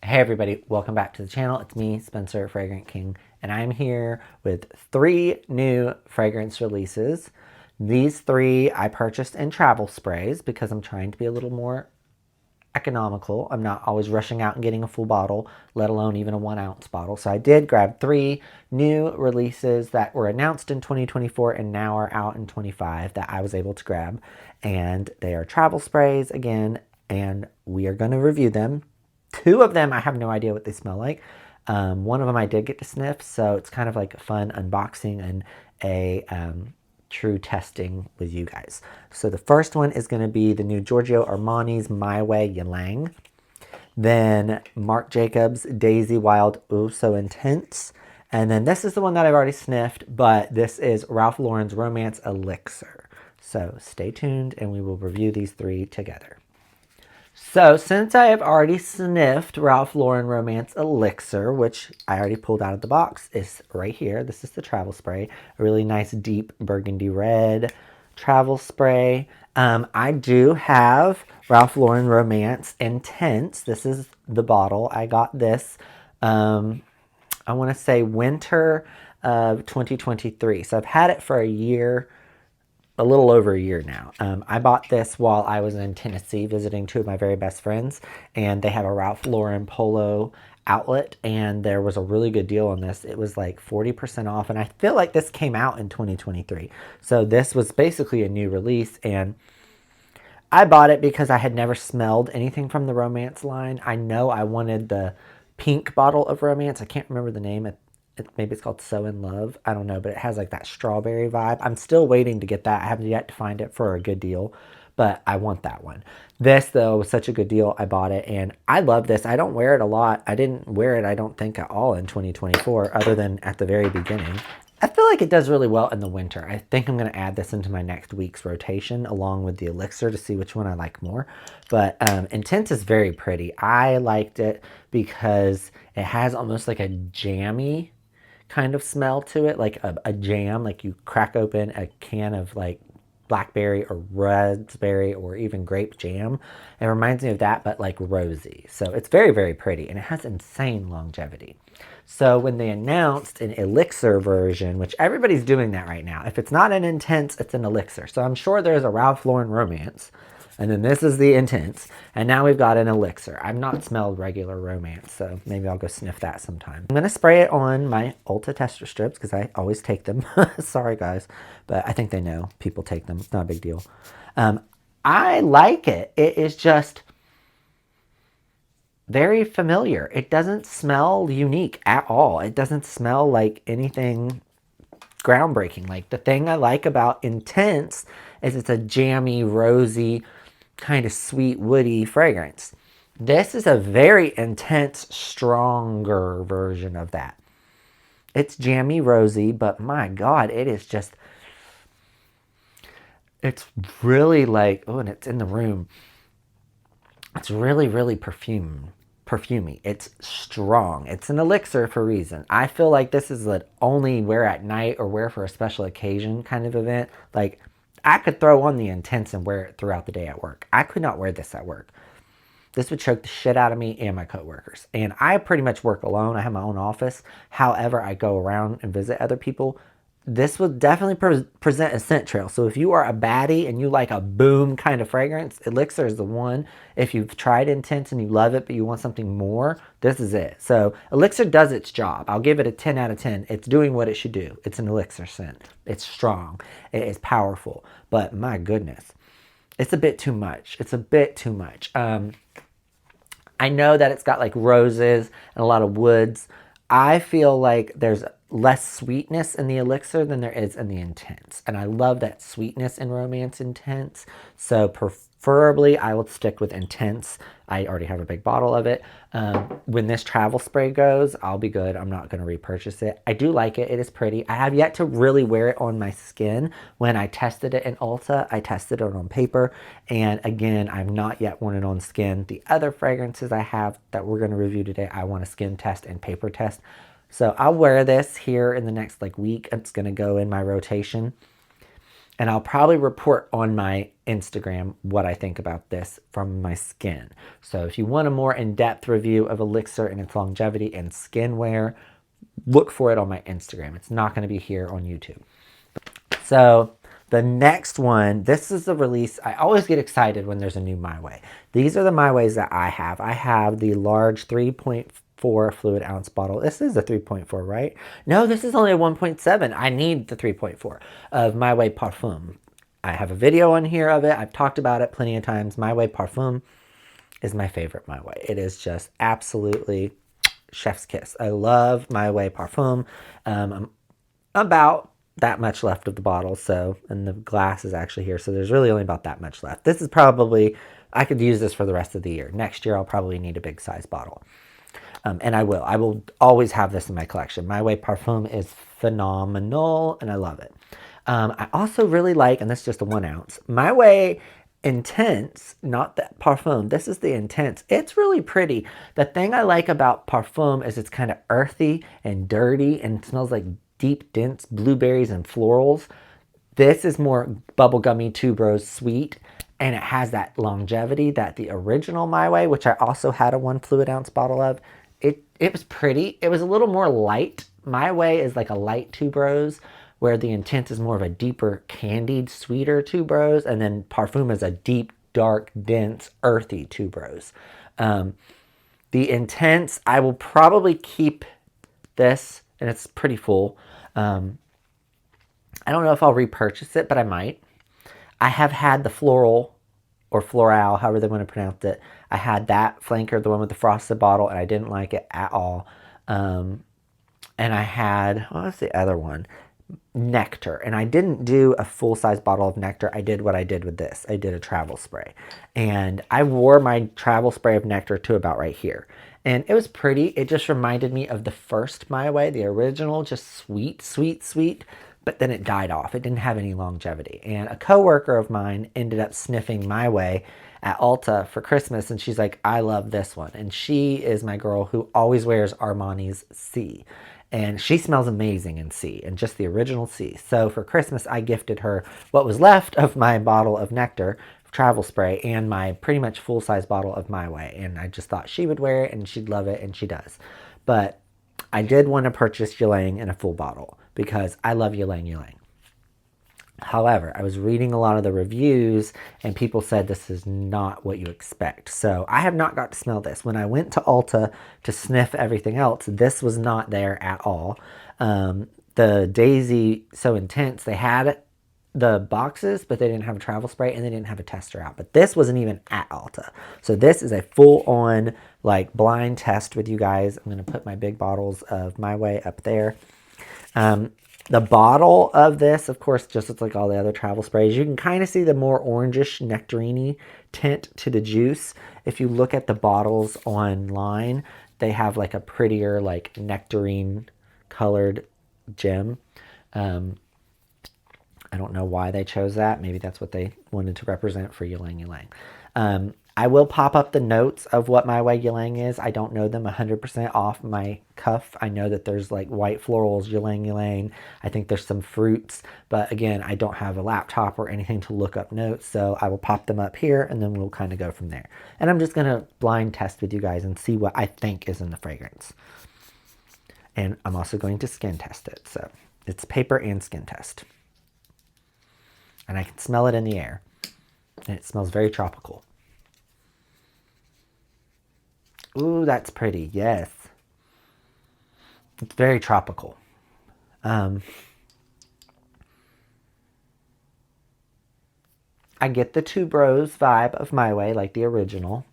Hey everybody, welcome back to the channel. It's me, Spencer, Fragrant King, and I'm here with 3 new fragrance releases. These 3 I purchased in travel sprays because I'm trying to be a little more economical. I'm not always rushing out and getting a full bottle, let alone even a 1-ounce bottle. So I did grab 3 new releases that were announced in 2024 and now are out in 25 that I was able to grab. And they are travel sprays again, and we are going to review them. 2 of them, I have no idea what they smell like. One of them I did get to sniff, so it's kind of like a fun unboxing and a true testing with you guys. So the first one is going to be the new Giorgio Armani's My Way Ylang. Then Marc Jacobs Daisy Wild Ooh So Intense. And then this is the one that I've already sniffed, but this is Ralph Lauren's Romance Elixir. So stay tuned and we will review these 3 together. So since I have already sniffed Ralph Lauren Romance Elixir, which I already pulled out of the box, is right here. This is the travel spray. A really nice deep burgundy red travel spray. I do have Ralph Lauren Romance Intense. This is the bottle. I got this, I want to say winter of 2023. So I've had it for a little over a year now. I bought this while I was in Tennessee visiting 2 of my very best friends, and they have a Ralph Lauren polo outlet, and there was a really good deal on this. It was like 40% off, and I feel like this came out in 2023. So this was basically a new release, and I bought it because I had never smelled anything from the Romance line. I know I wanted the pink bottle of Romance. I can't remember the name. Maybe it's called So in Love. I don't know, but it has like that strawberry vibe. I'm still waiting to get that. I haven't yet to find it for a good deal, but I want that one. This, though, was such a good deal. I bought it, and I love this. I don't wear it a lot. I didn't wear it, I don't think, at all in 2024, other than at the very beginning. I feel like it does really well in the winter. I think I'm going to add this into my next week's rotation along with the Elixir to see which one I like more. But Intense is very pretty. I liked it because it has almost like a jammy kind of smell to it, like a jam, like you crack open a can of like blackberry or raspberry or even grape jam. It reminds me of that, but like rosy. So it's very, very pretty, and it has insane longevity. So when they announced an Elixir version, which everybody's doing that right now, if it's not an Intense, it's an Elixir. So I'm sure there's a Ralph Lauren Romance, and then this is the Intense, and now we've got an Elixir. I've not smelled regular Romance, so maybe I'll go sniff that sometime. I'm going to spray it on my Ulta tester strips because I always take them. Sorry, guys, but I think they know people take them. It's not a big deal. I like it. It is just very familiar. It doesn't smell unique at all. It doesn't smell like anything groundbreaking. Like, the thing I like about Intense is it's a jammy, rosy, kind of sweet, woody fragrance. This is a very intense, stronger version of that. It's jammy, rosy, but my God, it is just, it's really like, oh, and it's in the room. It's really, really perfumey. It's strong. It's an Elixir for a reason. I feel like this is an only wear at night or wear for a special occasion kind of event. Like, I could throw on the Intense and wear it throughout the day at work. I could not wear this at work. This would choke the shit out of me and my coworkers. And I pretty much work alone. I have my own office. However, I go around and visit other people. This will definitely present a scent trail. So if you are a baddie and you like a boom kind of fragrance, Elixir is the one. If you've tried Intense and you love it, but you want something more, this is it. So Elixir does its job. I'll give it a 10 out of 10. It's doing what it should do. It's an Elixir scent. It's strong. It is powerful. But my goodness, it's a bit too much. It's a bit too much. I know that it's got like roses and a lot of woods. I feel like there's less sweetness in the Elixir than there is in the Intense. And I love that sweetness in Romance Intense. So preferably I would stick with Intense. I already have a big bottle of it. When this travel spray goes, I'll be good. I'm not going to repurchase it. I do like it. It is pretty. I have yet to really wear it on my skin. When I tested it in Ulta, I tested it on paper. And again, I've not yet worn it on skin. The other fragrances I have that we're going to review today, I want a skin test and paper test. So I'll wear this here in the next like week. It's going to go in my rotation. And I'll probably report on my Instagram what I think about this from my skin. So if you want a more in-depth review of Elixir and its longevity and skin wear, look for it on my Instagram. It's not going to be here on YouTube. So the next one, this is the release. I always get excited when there's a new My Way. These are the My Ways that I have. I have the large 3.4 fluid ounce bottle. This is a 3.4, right? No, this is only a 1.7. I need the 3.4 of My Way Parfum. I have a video on here of it. I've talked about it plenty of times. My Way Parfum is my favorite My Way. It is just absolutely chef's kiss. I love My Way Parfum. I'm about that much left of the bottle, so, and the glass is actually here, so there's really only about that much left. This is probably, I could use this for the rest of the year. Next year I'll probably need a big size bottle. And I will always have this in my collection. My Way Parfum is phenomenal, and I love it. I also really like, and this is just a 1 ounce, My Way Intense, not that Parfum. This is the Intense. It's really pretty. The thing I like about Parfum is it's kind of earthy and dirty and smells like deep, dense blueberries and florals. This is more bubblegummy tuberose sweet, and it has that longevity that the original My Way, which I also had a 1 fluid ounce bottle of, it was pretty. It was a little more light. My Way is like a light tuberose, where the Intense is more of a deeper, candied, sweeter tuberose, and then Parfum is a deep, dark, dense, earthy tuberose. The Intense, I will probably keep this, and it's pretty full. I don't know if I'll repurchase it, but I might. I have had the floral or floral, however they want to pronounce it. I had that flanker, the one with the frosted bottle, and I didn't like it at all. And I had, what was the other one? Nectar. And I didn't do a full-size bottle of Nectar. I did what I did with this. I did a travel spray. And I wore my travel spray of Nectar to about right here. And it was pretty. It just reminded me of the first My Way, the original, just sweet, sweet, sweet. But then it died off. It didn't have any longevity. And a coworker of mine ended up sniffing My Way at Ulta for Christmas. And she's like, I love this one. And she is my girl who always wears Armani's C. And she smells amazing in C, and just the original C. So for Christmas, I gifted her what was left of my bottle of Nectar travel spray and my pretty much full-size bottle of My Way. And I just thought she would wear it and she'd love it, and she does. But I did want to purchase Ylang in a full bottle because I love Ylang Ylang. However, I was reading a lot of the reviews and people said this is not what you expect. So I have not got to smell this. When I went to Ulta to sniff everything else, this was not there at all. The Daisy So Intense, they had the boxes, but they didn't have a travel spray and they didn't have a tester out. But this wasn't even at Ulta. So this is a full-on like blind test with you guys. I'm going to put my big bottles of My Way up there. The bottle of this, of course, just looks like all the other travel sprays. You can kind of see the more orangish nectarine tint to the juice. If you look at the bottles online, they have like a prettier like nectarine colored gem. I don't know why they chose that. Maybe that's what they wanted to represent for Ylang Ylang. I will pop up the notes of what My Way Ylang is. I don't know them 100% off my cuff. I know that there's like white florals, Ylang Ylang. I think there's some fruits. But again, I don't have a laptop or anything to look up notes. So I will pop them up here and then we'll kind of go from there. And I'm just going to blind test with you guys and see what I think is in the fragrance. And I'm also going to skin test it. So it's paper and skin test. And I can smell it in the air. And it smells very tropical. Ooh, that's pretty. Yes. It's very tropical. I get the tuberose vibe of My Way, like the original.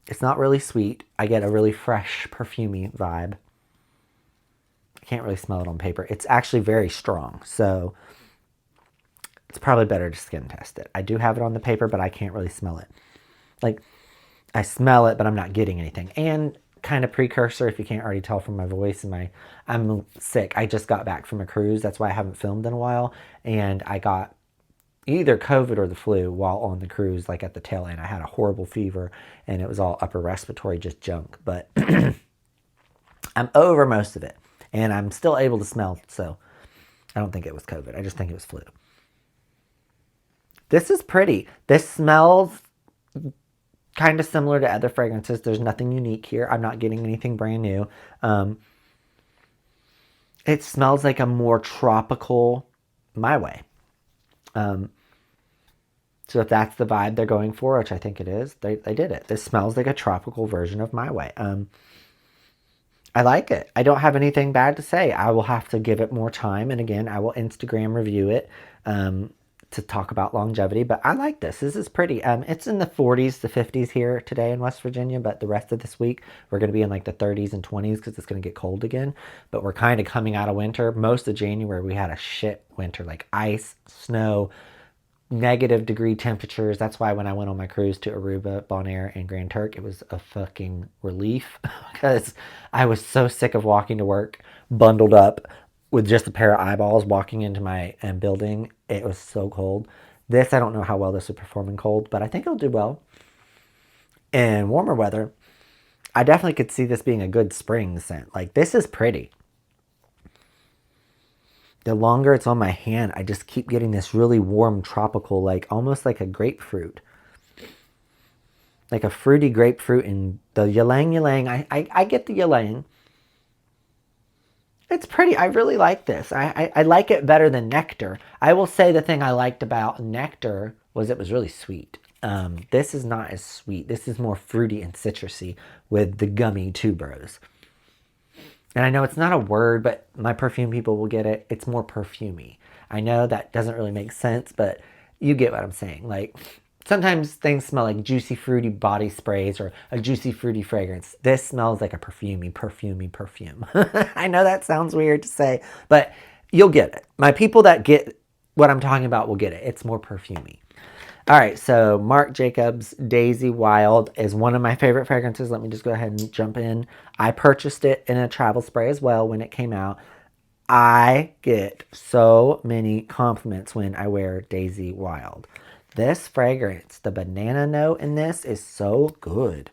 It's not really sweet. I get a really fresh, perfumey vibe. I can't really smell it on paper. It's actually very strong, so it's probably better to skin test it. I do have it on the paper, but I can't really smell it. Like, I smell it, but I'm not getting anything. And kind of precursor, if you can't already tell from my voice and I'm sick. I just got back from a cruise. That's why I haven't filmed in a while. And I got either COVID or the flu while on the cruise, like at the tail end. I had a horrible fever and it was all upper respiratory, just junk. But I'm over most of it and I'm still able to smell. So I don't think it was COVID. I just think it was flu. This is pretty. This smells kind of similar to other fragrances. There's nothing unique here. I'm not getting anything brand new. It smells like a more tropical My Way. So if that's the vibe they're going for, which I think it is, they did it. This smells like a tropical version of My Way. I like it. I don't have anything bad to say. I will have to give it more time. And again, I will Instagram review it to talk about longevity. But I like this. This is pretty. It's in the 40s to 50s here today in West Virginia. But the rest of this week, we're going to be in like the 30s and 20s because it's going to get cold again. But we're kind of coming out of winter. Most of January, we had a shit winter, like ice, snow, negative degree temperatures. That's why when I went on my cruise to Aruba, Bonaire, and Grand Turk, it was a fucking relief because I was so sick of walking to work bundled up with just a pair of eyeballs walking into my building. It was so cold. This, I don't know how well this would perform in cold, but I think it'll do well. In warmer weather, I definitely could see this being a good spring scent. Like, this is pretty. The longer it's on my hand, I just keep getting this really warm tropical, like almost like a grapefruit. Like a fruity grapefruit, and the ylang. I get the ylang. It's pretty. I really like this. I like it better than nectar. I will say the thing I liked about nectar was it was really sweet. This is not as sweet. This is more fruity and citrusy with the gummy tuberose. And I know it's not a word, but my perfume people will get it. It's more perfumey. I know that doesn't really make sense, but you get what I'm saying. Like, sometimes things smell like juicy, fruity body sprays or a juicy, fruity fragrance. This smells like a perfumey perfume. I know that sounds weird to say, but you'll get it. My people that get what I'm talking about will get it. It's more perfumey. All right, so Marc Jacobs Daisy Wild is one of my favorite fragrances. Let me just go ahead and jump in. I purchased it in a travel spray as well when it came out. I get so many compliments when I wear Daisy Wild. This fragrance, the banana note in this is so good.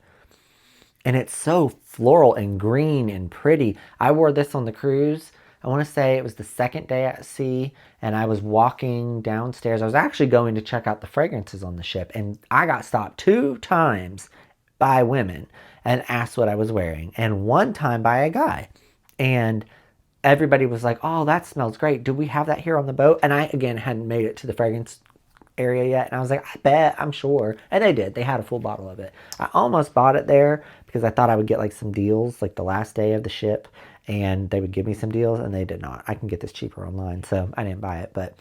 And it's so floral and green and pretty. I wore this on the cruise. I want to say it was the second day at sea, and I was walking downstairs. I was actually going to check out the fragrances on the ship, and I got stopped 2 times by women and asked what I was wearing, and 1 time by a guy. And everybody was like, oh, that smells great. Do we have that here on the boat? And I, again, hadn't made it to the fragrance area yet, and I was like, I bet, I'm sure. And they did. They had a full bottle of it. I almost bought it there because I thought I would get like some deals like the last day of the ship, and they would give me some deals, and they did not. I can get this cheaper online, so I didn't buy it. But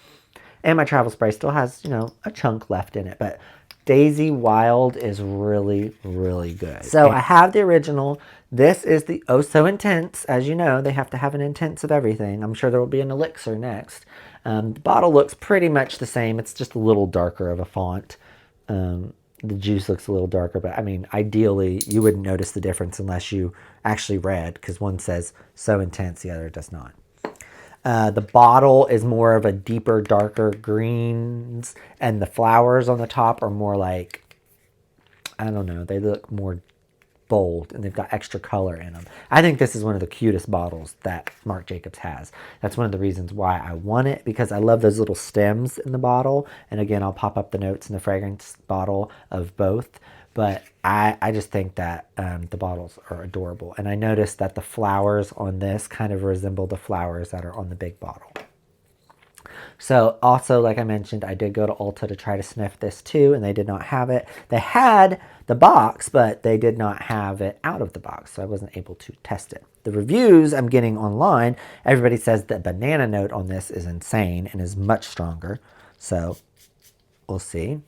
and my travel spray still has, you know, a chunk left in it. But Daisy Wild is really, really good. So I have the original. This is the Oh So Intense. As you know, they have to have an intense of everything. I'm sure there will be an Elixir next. The bottle looks pretty much the same. It's just a little darker of a font. The juice looks a little darker, but I mean, ideally, you wouldn't notice the difference unless you actually read, because one says So Intense, the other does not. The bottle is more of a deeper, darker greens, and the flowers on the top are more like, I don't know, they look more bold, and they've got extra color in them. I think this is one of the cutest bottles that Marc Jacobs has. That's one of the reasons why I want it, because I love those little stems in the bottle. And again, I'll pop up the notes in the fragrance bottle of both. But I just think that the bottles are adorable. And I noticed that the flowers on this kind of resemble the flowers that are on the big bottle. So also, like I mentioned, I did go to Ulta to try to sniff this too, and they did not have it. They had the box, but they did not have it out of the box, so I wasn't able to test it. The reviews I'm getting online, everybody says the banana note on this is insane and is much stronger. So we'll see.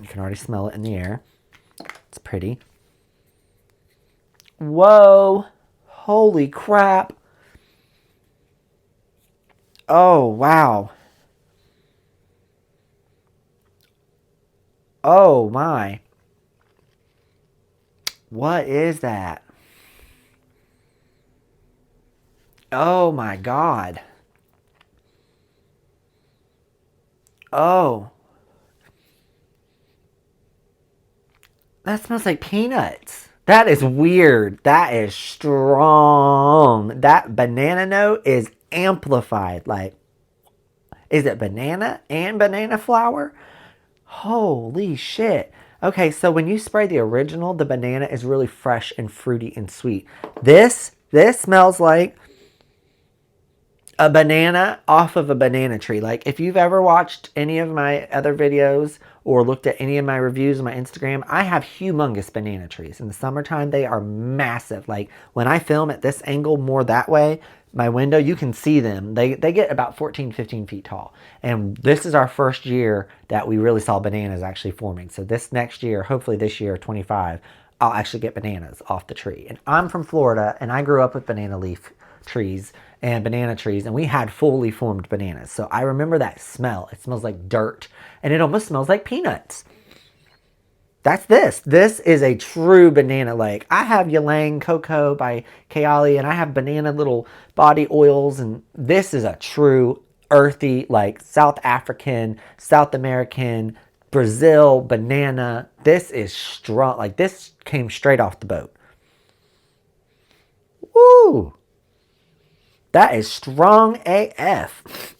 You can already smell it in the air. It's pretty. Whoa! Holy crap. Oh, wow. Oh, my. What is that? Oh, my God. Oh. That smells like peanuts. That is weird. That is strong. That banana note is amplified. Like, is it banana and banana flower? Holy shit. Okay, so when you spray the original, the banana is really fresh and fruity and sweet. This smells like a banana off of a banana tree. Like if you've ever watched any of my other videos or looked at any of my reviews on my Instagram, I have humongous banana trees. In the summertime, they are massive. Like when I film at this angle more that way, my window, you can see them. They get about 14, 15 feet tall. And this is our first year that we really saw bananas actually forming. So this next year, hopefully this year, 25, I'll actually get bananas off the tree. And I'm from Florida and I grew up with banana leaf trees and banana trees, and we had fully formed bananas. So I remember that smell. It smells like dirt and it almost smells like peanuts. That's this. This is a true banana. Like I have Ylang Cocoa by Kayali and I have banana little body oils, and this is a true earthy, like South African, South American, Brazil banana. This is strong. Like this came straight off the boat. Woo! That is strong AF.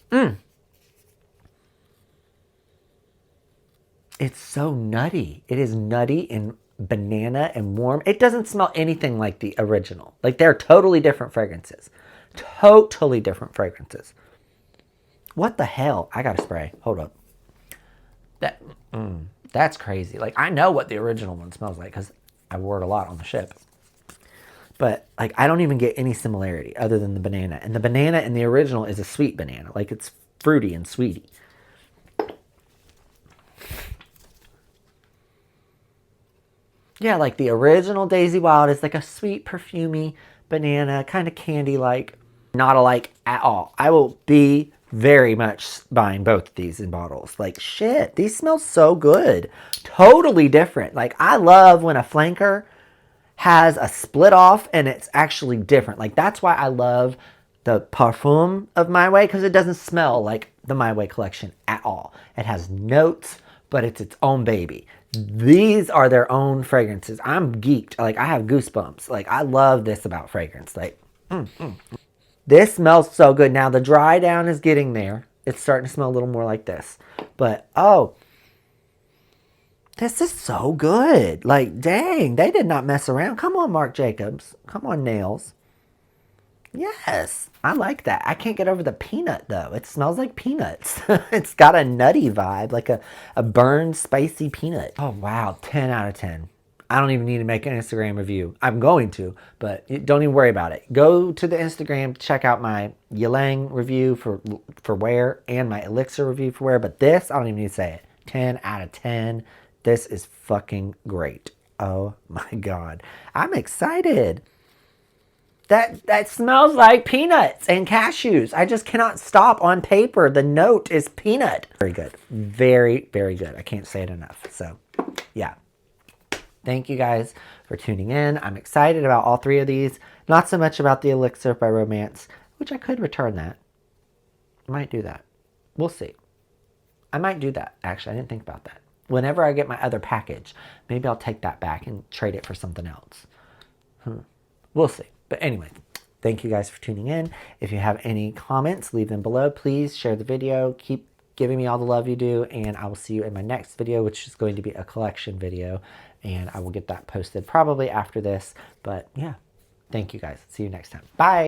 It's so nutty. It is nutty and banana and warm. It doesn't smell anything like the original. Like they're totally different fragrances. Totally different fragrances. What the hell? I gotta spray. Hold up. That's crazy. Like I know what the original one smells like because I wore it a lot on the ship. But like I don't even get any similarity other than the banana. And the banana in the original is a sweet banana. Like it's fruity and sweety. Yeah, like the original Daisy Wild is like a sweet, perfumey banana, kind of candy-like. Not alike at all. I will be very much buying both of these in bottles. Like shit, these smell so good. Totally different. Like I love when a flanker has a split off and it's actually different. Like that's why I love the parfum of My Way, because it doesn't smell like the My Way collection at all. It has notes, but it's its own baby. These are their own fragrances. I'm geeked. Like I have goosebumps. Like I love this about fragrance. Like this smells so good. Now the dry down is getting there. It's starting to smell a little more like this. But oh, this is so good. Like, dang, they did not mess around. Come on, Marc Jacobs. Come on, Nails. Yes, I like that. I can't get over the peanut, though. It smells like peanuts. It's got a nutty vibe, like a burned, spicy peanut. Oh, wow, 10 out of 10. I don't even need to make an Instagram review. I'm going to, but don't even worry about it. Go to the Instagram, check out my Ylang review for wear and my Elixir review for wear. But this, I don't even need to say it. 10 out of 10. This is fucking great. Oh my God. I'm excited. That smells like peanuts and cashews. I just cannot stop. On paper, the note is peanut. Very good. Very, very good. I can't say it enough. So, yeah. Thank you guys for tuning in. I'm excited about all three of these. Not so much about the Elixir by Romance, which I could return that. I might do that. We'll see. I might do that, actually. I didn't think about that. Whenever I get my other package, maybe I'll take that back and trade it for something else. We'll see. But anyway, thank you guys for tuning in. If you have any comments, leave them below. Please share the video. Keep giving me all the love you do. And I will see you in my next video, which is going to be a collection video. And I will get that posted probably after this. But yeah, thank you guys. See you next time. Bye.